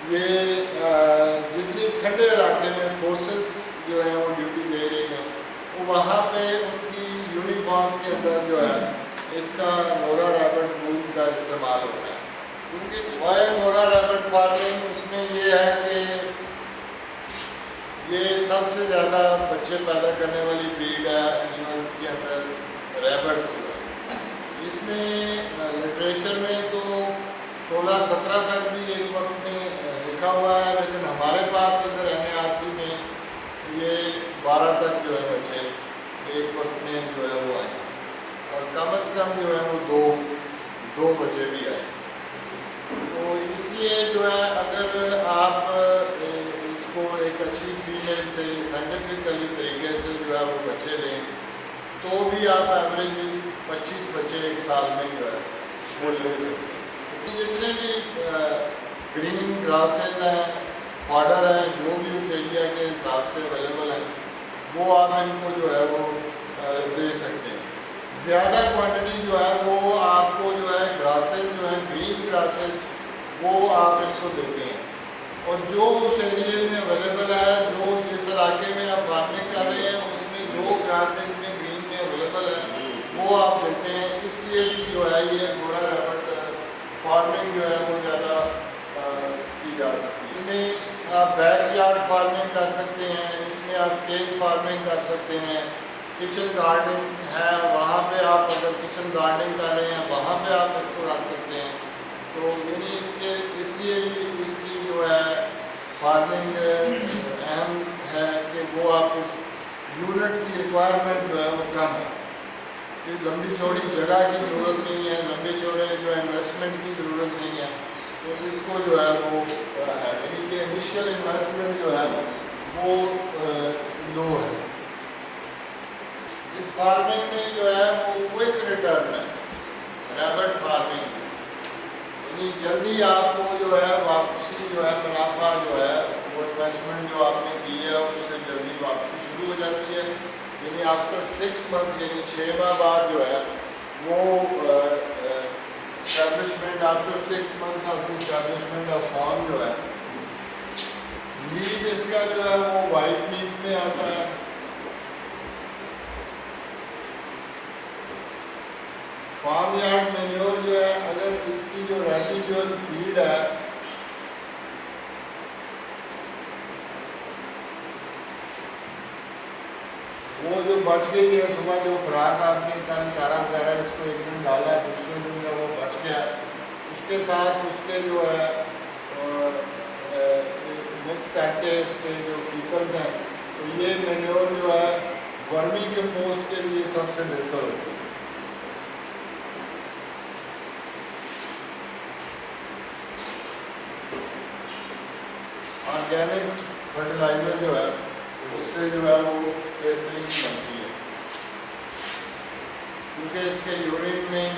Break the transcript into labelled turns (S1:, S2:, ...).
S1: یہ جتنی ٹھنڈے علاقے میں فورسز جو ہیں وہ ڈیوٹی دے رہی ہیں وہ وہاں پہ ان کی یونیفارم کے اندر جو ہے اس کا انگورا ریبٹ وول کا استعمال ہوتا ہے. کیونکہ وائے انگورا ریبٹ فارمنگ اس میں یہ ہے کہ یہ سب سے زیادہ بچے پیدا کرنے والی بریڈ ہے اینیملس کے اندر ریبٹس. اس میں لٹریچر میں تو 16-17 تک بھی ایک وقت میں لکھا ہوا ہے، لیکن ہمارے پاس ادھر NARC میں یہ 12 تک جو ہے بچے ایک وقت میں جو ہے وہ آئے، اور کم از کم جو ہے وہ دو بچے بھی آئے. تو اس لیے جو ہے اگر آپ اس کو ایک اچھی فیمیل سے سائنٹیفکلی طریقے سے جو ہے وہ بچے لیں تو بھی آپ ایوریجلی 25 بچے ایک سال میں جو ہے وہ لے سکتے ہیں. جتنے بھی گرین گراسز ہیں، فاڈر ہیں، جو بھی اس ایریا کے حساب سے اویلیبل ہیں وہ آپ ان کو جو ہے وہ لے سکتے ہیں. زیادہ کوانٹٹی جو ہے وہ آپ کو جو ہے گراسز جو ہیں گرین گراسز وہ آپ اس کو دیتے ہیں، اور جو اس ایریے میں اویلیبل ہے، جو جس علاقے میں آپ فارمنگ کر رہے ہیں اس میں جو گراسز میں گرین میں اویلیبل ہے وہ آپ دیتے ہیں. اس لیے بھی جو ہے یہ انگورا ریبٹ فارمنگ جو ہے وہ زیادہ کی جا سکتی ہے. اس میں آپ بیک یارڈ فارمنگ کر سکتے ہیں، اس میں آپ کیج فارمنگ کر سکتے ہیں، کچن گارڈنگ ہے وہاں پہ آپ اگر کچن گارڈنگ کر رہے ہیں وہاں پہ آپ اس کو رکھ سکتے ہیں. تو یعنی اس لیے بھی اس کی جو ہے فارمنگ اہم ہے کہ وہ آپ اس یونٹ کی ریکوائرمنٹ جو ہے وہ کم ہے، کہ لمبی چوڑی جگہ کی ضرورت نہیں ہے، لمبے چوڑے جو ہے انویسٹمنٹ کی ضرورت نہیں ہے. تو اس کو جو ہے وہ ہے یعنی کہ انیشیل انویسٹمنٹ جو ہے وہ لو ہے. اس فارمنگ میں جو ہے وہ کوئک ریٹرن ہے ریبٹ فارمنگ، یعنی جلدی آپ کو جو ہے واپسی جو ہے منافع جو ہے وہ انویسٹمنٹ جو آپ نے کی ہے اس سے جلدی واپسی شروع ہو جاتی ہے. یعنی آفٹر 6 منتھ یعنی 6 ماہ بعد جو ہے وہ establishment after 6 month of the establishment of form جو ہے میٹ اس کا جو ہے وہ وائٹ میٹ میں آتا ہے. فارم یارڈ مینیور جو ہے اگر اس کی جو ریزیڈیول فیڈ ہے وہ جو بچ گئی ہے، صبح جو خوراک آپ نے کل چارہ وغیرہ اس کو ایک دن ڈالا، دوسرے دن جو وہ بچ گیا، اس کے ساتھ اس کے جو ہے مکس کر کے اس کے جو فیکلز ہیں تو یہ مینیور جو ہے ورمی کمپوسٹ کے لیے سب سے بہتر ہوتی ہے. آرگینک فرٹیلائزر جو ہے اس سے جو ہے وہ بہترین بنتی ہے، کیونکہ اس کے یورین میں